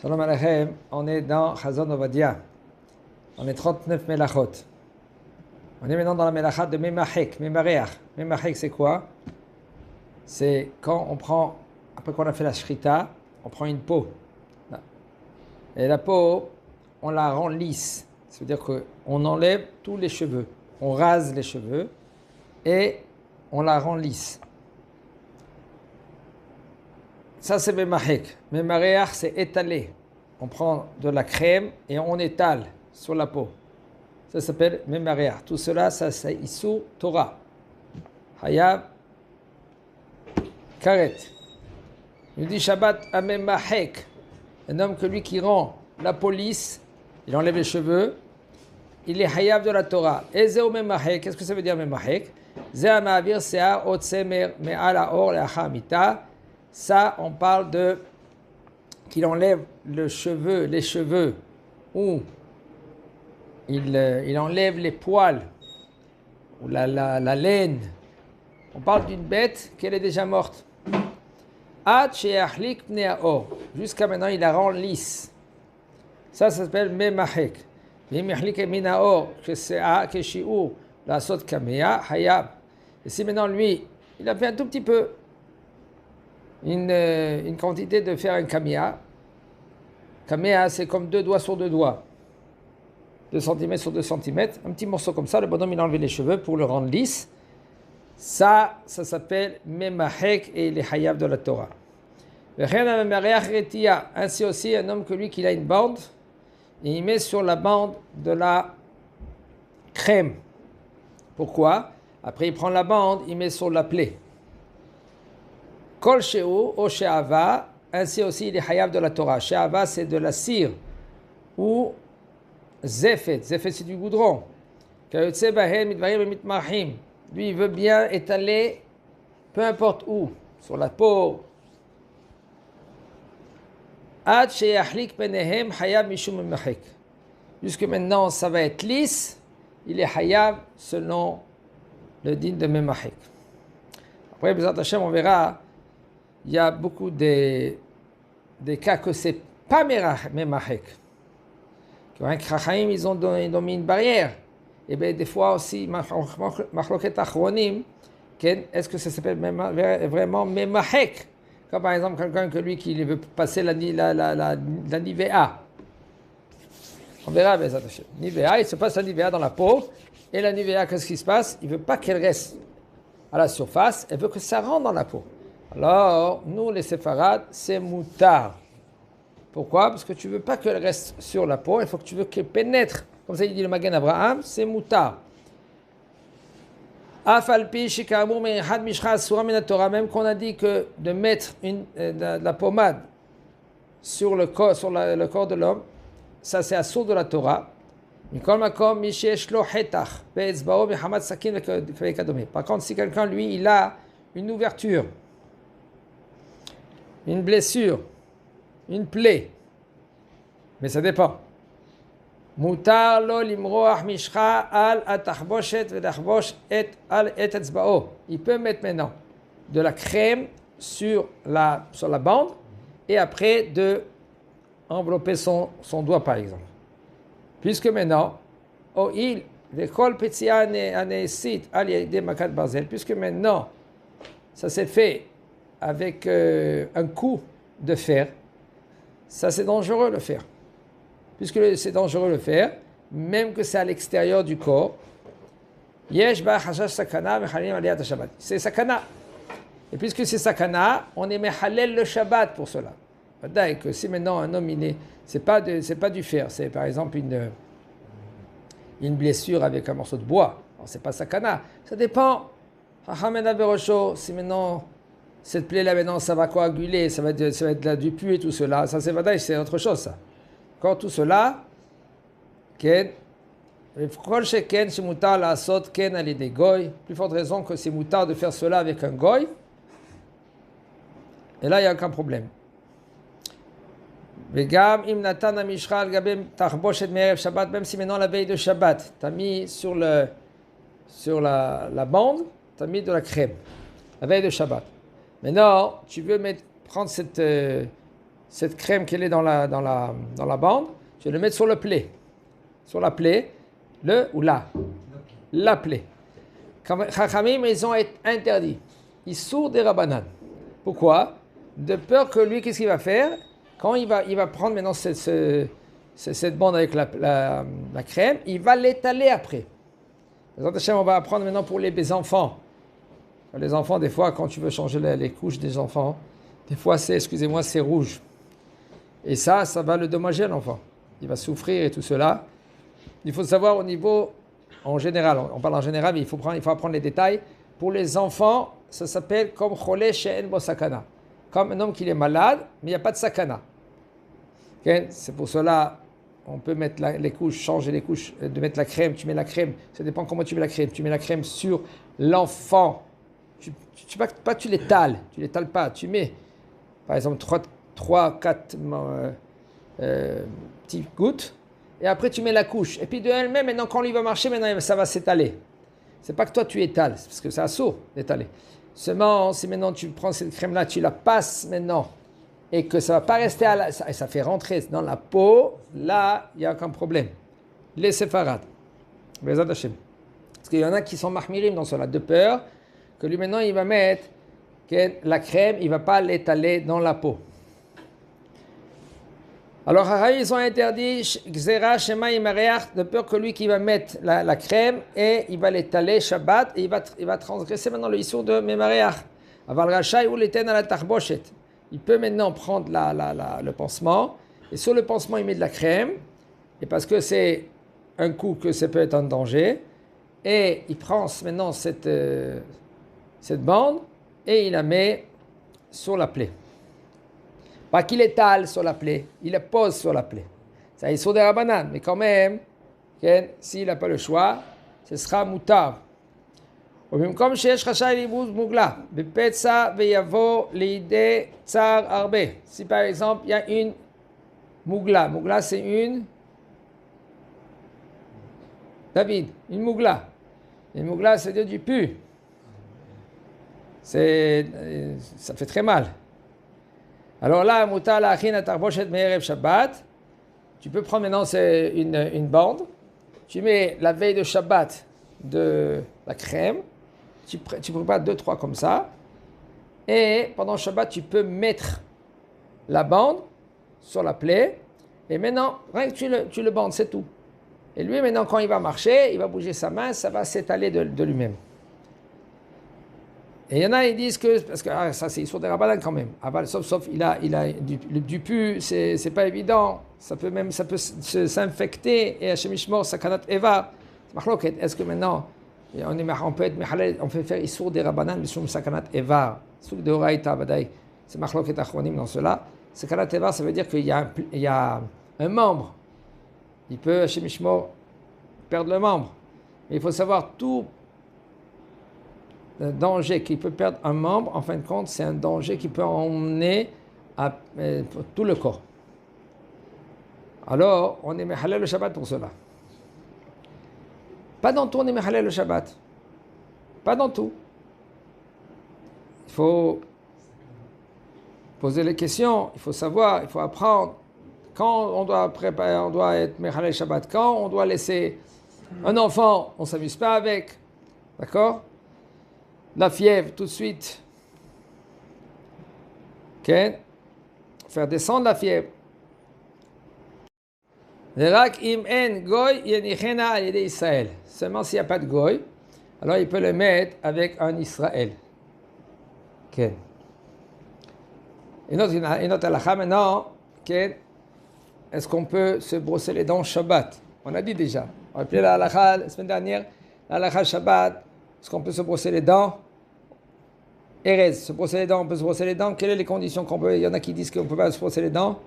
Shalom Aleichem, on est dans Chazon Ovadia. On est 39 Melachot. On est maintenant dans la Melachat de Memachek, Memareach. Memachek, c'est quoi? C'est quand on prend, après qu'on a fait la Shrita, on prend une peau. Et la peau, on la rend lisse. C'est-à-dire qu'on enlève tous les cheveux. On rase les cheveux et on la rend lisse. Ça, c'est Memachek. Memareach, c'est étaler. On prend de la crème et on étale sur la peau. Ça s'appelle Memareach. Tout cela, ça c'est Issur Torah. Hayab Karet. Il dit Shabbat à Memachek. Un homme que lui qui rend la peau lisse, il enlève les cheveux, il est Hayab de la Torah. Et Zéo Memachek, qu'est-ce que ça veut dire Memachek? Zéa Ma'avir Se'ar Otsemer Me'al Ha'or Le'achar Mita. Ça, on parle de qu'il enlève les cheveux, ou il enlève les poils, ou la laine. On parle d'une bête qu'elle est déjà morte. Jusqu'à maintenant, il la rend lisse. Ça s'appelle Memachek. Et si maintenant, lui, il a fait un tout petit peu, une quantité de faire un kamia. Kamia, c'est comme 2 doigts sur 2 doigts. 2 cm sur 2 cm. Un petit morceau comme ça. Le bonhomme, il a enlevé les cheveux pour le rendre lisse. Ça s'appelle Memachek et les Hayab de la Torah. Ainsi aussi, un homme que lui, qu'il a une bande, et il met sur la bande de la crème. Pourquoi? Après, il prend la bande, il met sur la plaie. Kol Sheu ou She'ava, ainsi aussi il est Hayab de la Torah. She'ava, c'est de la cire, ou Zefet. Zefet, c'est du goudron. Lui, il veut bien étaler, peu importe où, sur la peau. Ad She'yachlik Penehem Hayab Mishum Memachek. Jusque maintenant, ça va être lisse. Il est Hayab selon le din de Memachek. Après, Bezat Hashem, on verra. Il y a beaucoup des cas que c'est pas Memachek. Ils ont mis une barrière. Et bien des fois aussi, Machloket Achronim, est-ce que ça s'appelle vraiment Memachek? Comme par exemple quelqu'un que lui qui veut passer la Nivea. On verra, Nivea, il se passe la Nivea dans la peau. Et la Nivea, qu'est-ce qui se passe? Il ne veut pas qu'elle reste à la surface, elle veut que ça rentre dans la peau. Alors, nous, les séfarades, c'est moutar. Pourquoi? Parce que tu ne veux pas qu'elle reste sur la peau, il faut que tu veux qu'elle pénètre. Comme ça, il dit le Magen Abraham, c'est moutar. Afalpi, shikamour, me'ihad, mishra, asura, minatora. Même qu'on a dit que de mettre de la pommade sur le corps de l'homme, ça c'est assour de la Torah. Par contre, si quelqu'un, lui, il a une ouverture, une blessure, une plaie, mais ça dépend. Mutar lo limroach mishcha al atachboshet vedachbosh et al et etzbao. Il peut mettre maintenant de la crème sur la bande et après de envelopper son doigt par exemple. Puisque maintenant, puisque maintenant ça s'est fait avec un coup de fer, ça c'est dangereux le fer. Puisque c'est dangereux le fer, même que c'est à l'extérieur du corps, c'est sakana. Et puisque c'est sakana, on est mehalel le Shabbat pour cela. Et que si maintenant un homme, c'est pas du fer, c'est par exemple une blessure avec un morceau de bois, alors c'est pas sakana. Ça dépend. Si maintenant cette plaie-là, maintenant, ça va coaguler, ça va être du pu et tout cela. Ça, c'est autre chose, ça. Quand tout cela, plus forte raison que c'est moutar de faire cela avec un goy. Et là, il n'y a aucun problème. Même si maintenant, la veille de Shabbat, tu as mis sur la bande, tu as mis de la crème. La veille de Shabbat. Maintenant, tu veux prendre cette crème qui est dans la bande, tu vas le mettre sur le plaie. Sur la plaie, la plaie. Chachamim, ils ont interdit. Ils sourd des rabanan. Pourquoi? De peur que lui, qu'est-ce qu'il va faire? Quand il va prendre maintenant cette bande avec la crème, il va l'étaler après. On va apprendre maintenant pour les enfants. Les enfants, des fois, quand tu veux changer les couches des enfants, des fois, c'est rouge. Et ça va le dommager à l'enfant. Il va souffrir et tout cela. Il faut savoir au niveau, en général, on parle en général, mais il faut apprendre les détails. Pour les enfants, ça s'appelle comme cholé she'en bo sakana. Comme un homme qui est malade, mais il n'y a pas de sakana. Okay? C'est pour cela, on peut mettre les couches, changer les couches, de mettre la crème. Tu mets la crème, ça dépend comment tu mets la crème. Tu mets la crème sur l'enfant. Tu l'étales, tu l'étales pas. Tu mets, par exemple, 3-4 petites gouttes, et après tu mets la couche. Et puis de elle-même, maintenant quand il va marcher, maintenant ça va s'étaler. C'est pas que toi tu étales, parce que c'est assaut d'étaler. Seulement, si maintenant tu prends cette crème-là, tu la passes maintenant, et que ça va pas rester ça fait rentrer dans la peau, là, il n'y a aucun problème. Les séfarades. Parce qu'il y en a qui sont mahmirim dans cela, de peur que lui maintenant il va mettre la crème, il ne va pas l'étaler dans la peau. Alors, ils ont interdit Gzera, Shema, Imareach, de peur que lui qui va mettre la crème et il va l'étaler Shabbat et il va transgresser maintenant le issour de Memareach. Aval Rachai ou l'éten à la tarboshet. Il peut maintenant prendre le pansement et sur le pansement il met de la crème et parce que c'est un coup que ça peut être un danger et il prend maintenant cette bande et il la met sur la plaie. Pas qu'il étale sur la plaie, il la pose sur la plaie. Ça est sur des rabanan, mais quand même, s'il n'a pas le choix, ce sera moutar. ובמקום שיש חשאי לאיבוד מוגלה, בפצע ויבוא לידי צער הרבה. Si par exemple, il y a une mougla. Mougla, c'est une... David, une mougla. Une mougla, c'est du pu. Ça fait très mal. Alors là, mutar la'achin atarboshet me'erev Shabbat. Tu peux prendre maintenant une bande. Tu mets la veille de Shabbat de la crème. Tu prépares 2-3 comme ça. Et pendant Shabbat, tu peux mettre la bande sur la plaie. Et maintenant, rien que tu le bandes, c'est tout. Et lui, maintenant, quand il va marcher, il va bouger sa main, ça va s'étaler de lui-même. Et il y en a, ils disent que, parce que ça c'est sur des rabbins quand même, sauf il a du pu, c'est pas évident, ça peut s'infecter, et Hashem Yishmor, sakanat eva. Est-ce que maintenant, on peut faire issour des rabbanan, mishum sakanat eva, souk de horaïta, badaï, c'est machloket achronim dans cela. Sakanat eva, ça veut dire qu'il y a un membre, il peut Hashem Yishmor perdre le membre, mais il faut savoir tout. Le danger qui peut perdre un membre, en fin de compte, c'est un danger qui peut emmener à tout le corps. Alors, on est mehalel le Shabbat pour cela. Pas dans tout, on est mehalel le Shabbat. Pas dans tout. Il faut poser les questions, il faut savoir, il faut apprendre. Quand on doit préparer, on doit être mehalel le Shabbat. Quand on doit laisser un enfant, on ne s'amuse pas avec. D'accord? La fièvre, tout de suite. Ok? Faire descendre la fièvre. Seulement s'il n'y a pas de goy, alors il peut le mettre avec un Israël. Ok? Une autre halakha maintenant. Ok? Est-ce qu'on peut se brosser les dents Shabbat? On a dit déjà. On a appelé la halakha la semaine dernière. La halakha Shabbat. Est-ce qu'on peut se brosser les dents? Erez, se brosser les dents, on peut se brosser les dents. Quelles sont les conditions qu'on peut? Il y en a qui disent qu'on ne peut pas se brosser les dents.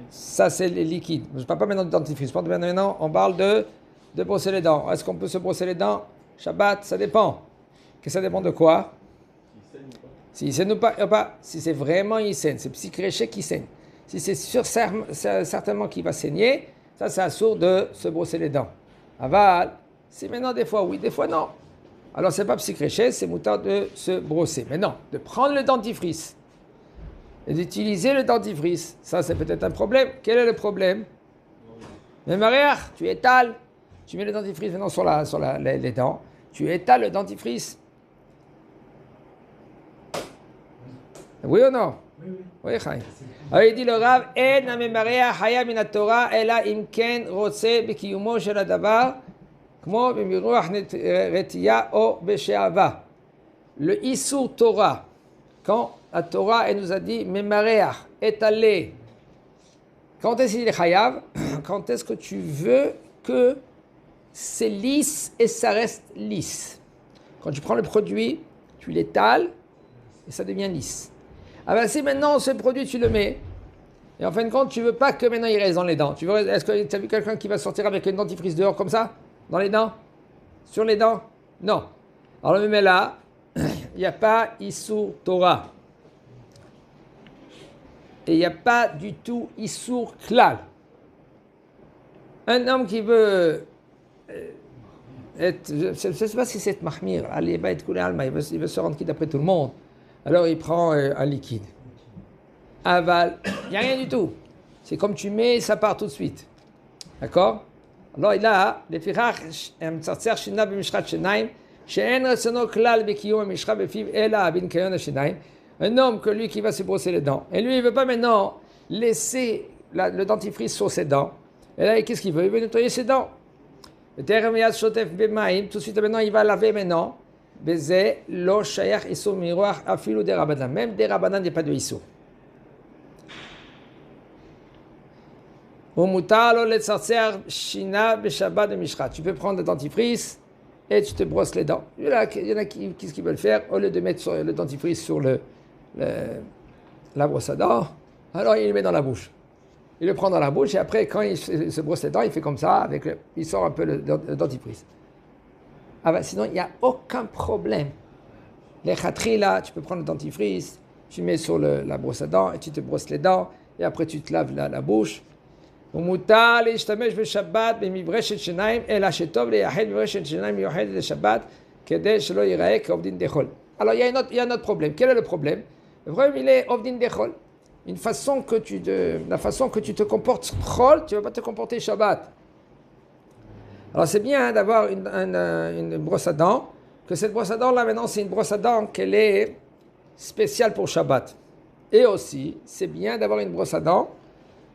Ça, c'est les liquides. Je ne parle pas maintenant de dentifrice. Maintenant, on parle de brosser les dents. Est-ce qu'on peut se brosser les dents? Shabbat, ça dépend. Que ça dépend de quoi? S'il saigne ou pas. Si c'est vraiment il saigne, c'est psychréché qui saigne. Si c'est sûr, certainement qu'il va saigner, ça, c'est assourd de se brosser les dents. Aval. C'est maintenant des fois oui, des fois non. Alors c'est pas psychréché, c'est moutarde de se brosser. Mais non, de prendre le dentifrice et d'utiliser le dentifrice. Ça, c'est peut-être un problème. Quel est le problème? Mais Maria, tu étales, tu mets le dentifrice maintenant sur les dents, tu étales le dentifrice. Oui ou non? Oui, Chaim. Alors il dit le Rav, En amemaria haya min Torah, ela imken rotse bekiyumo shel hadavar, kmo bemiruach retiya o besheava. Le Issur Torah, quand la Torah elle nous a dit memareach, étaler. Quand est-ce qu'il est chayav? Quand est-ce que tu veux que c'est lisse et ça reste lisse? Quand tu prends le produit, tu l'étales et ça devient lisse. Ah ben si maintenant ce produit tu le mets, et en fin de compte tu veux pas que maintenant il reste dans les dents. Est-ce que tu as vu quelqu'un qui va sortir avec une dentifrice dehors comme ça? Dans les dents? Sur les dents? Non. Alors le met là, il n'y a pas Issur Torah. Et il n'y a pas du tout Issur Klal. Un homme qui veut être, je ne sais pas si c'est Mahmir, il veut se rendre quitte après tout le monde. Alors il prend un liquide. Aval, il n'y a rien du tout. C'est comme tu mets, ça part tout de suite. D'accord? Alors il a, les firach, מצרצח שינה במשחת שיניים, שאין רצונו כלל בקיום המשחה בפיו, אלא בניקיון השיניים. Un homme que lui qui va se brosser les dents. Et lui, il ne veut pas maintenant laisser le dentifrice sur ses dents. Et là, qu'est-ce qu'il veut? Il veut nettoyer ses dents. Tout de suite, maintenant, il va laver maintenant. Beze, lo shayach issur miroach afilu de rabanan. Même des rabanan, il n'y a pas de issur. Tu peux prendre le dentifrice et tu te brosses les dents. Il y en a qu'est-ce qu'ils veulent faire? Au lieu de mettre le dentifrice sur la brosse à dents, alors il le met dans la bouche. Il le prend dans la bouche et après, quand il se brosse les dents, il fait comme ça, il sort un peu le dentifrice. Ah ben, sinon, il n'y a aucun problème. Les khatri là, tu peux prendre le dentifrice, tu mets sur la brosse à dents et tu te brosses les dents et après tu te laves la bouche. ומותר להשתמש בשבת במברשת שיניים, אלא שטוב לייחד מברשת שיניים מיוחדת לשבת, כדי שלא ייראה כעובדין דחול. Alors il y a un autre problème. Quel est le problème? Le problème, il est עובדין דחול. La façon que tu te comportes chol, tu ne vas pas te comporter Shabbat. Alors c'est bien d'avoir une brosse à dents, que cette brosse à dents là maintenant c'est une brosse à dents qu'elle est spéciale pour Shabbat. Et aussi, c'est bien d'avoir une brosse à dents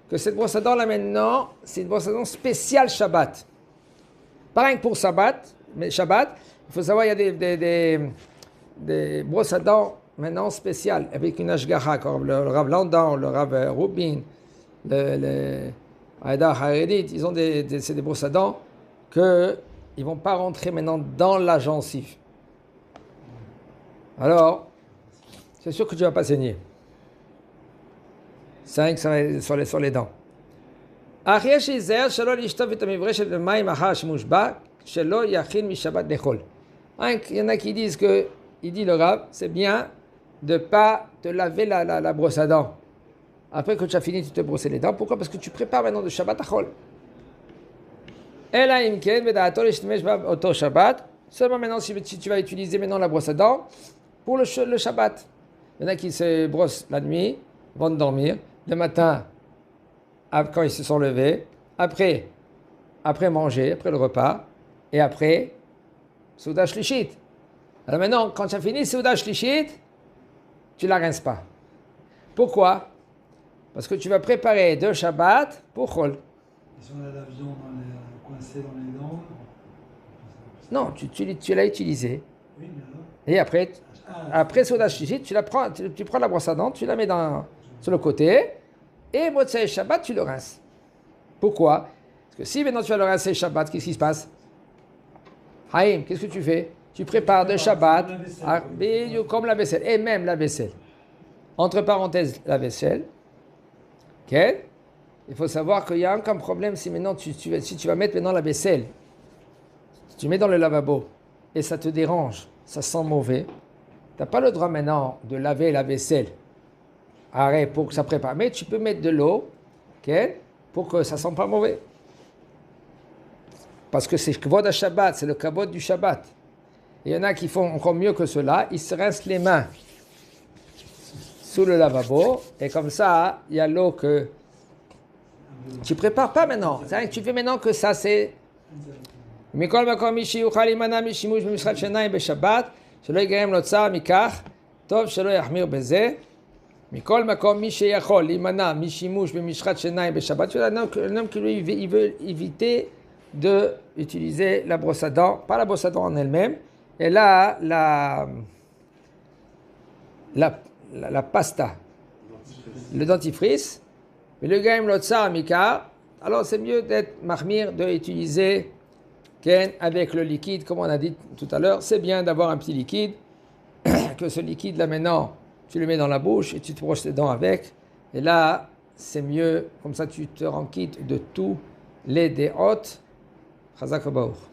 que cette brosse à dents là maintenant, c'est une brosse à dents spéciale Shabbat. Pareil que pour Shabbat, il faut savoir, il y a des brosses à dents maintenant spéciales, avec une ashgaha, comme le Rav Landan, le Rav Rubin, le Aïda Haredit, ils ont c'est des brosses à dents qu'ils ne vont pas rentrer maintenant dans la gencive. Alors, c'est sûr que tu ne vas pas saigner. 5 sur les dents. Il y en a qui disent que, il dit le Rav, c'est bien de ne pas te laver la brosse à dents. Après que tu as fini de te brosser les dents. Pourquoi? Parce que tu prépares maintenant de Shabbat à Chol. Seulement maintenant, si tu vas utiliser maintenant la brosse à dents pour le Shabbat. Il y en a qui se brossent la nuit, vont dormir. Le matin, quand ils se sont levés, après manger, après le repas, et après, Souda Shlishit. Alors maintenant, quand tu as fini Souda Shlishit, tu ne la rinces pas. Pourquoi? Parce que tu vas préparer deux Shabbat pour Chol. Et si on a la viande coincée dans les dents? Non, tu l'as utilisé. Oui, mais alors? Et après Souda Shlishit, tu prends la brosse à dents, tu la mets sur le côté, et Motsei Shabbat, tu le rinces. Pourquoi? Parce que si maintenant tu vas le rincer Shabbat, qu'est-ce qui se passe? Haïm, qu'est-ce que tu fais? Tu prépares de Shabbat, comme la vaisselle, et même la vaisselle. Entre parenthèses, la vaisselle. Okay? Il faut savoir qu'il y a un problème si maintenant si tu vas mettre maintenant la vaisselle, si tu mets dans le lavabo, et ça te dérange, ça sent mauvais, tu n'as pas le droit maintenant de laver la vaisselle. Arrête pour que ça prépare. Mais tu peux mettre de l'eau, okay, pour que ça ne sente pas mauvais. Parce que c'est Kvod Shabbat, c'est le Kavod du Shabbat. Il y en a qui font encore mieux que cela, ils se rincent les mains. sous le lavabo, et comme ça, il y a l'eau que tu prépares pas maintenant. C'est-à-dire que tu fais maintenant que ça, c'est... מכל מקום מי שיוכל להימנע משימוש במשחת שיניים בשבת, שלא יגרם לו צער מכך, טוב שלא יחמיר בזה. מכל מקום מי שיכול להימנע משימוש במשחת שיניים בשבת, un homme qui lui, il veut éviter d'utiliser la brosse à dents, pas la brosse à dents en elle-même, et là, la pasta, le dentifrice, mais le gaim l'otsa mikar, alors c'est mieux d'être mahmir, d'utiliser avec le liquide, comme on a dit tout à l'heure. C'est bien d'avoir un petit liquide, que ce liquide là maintenant, tu le mets dans la bouche et tu te brosses les dents avec, et là, c'est mieux, comme ça tu te rends quitte de tous les déhôtes. Chazak Baruch.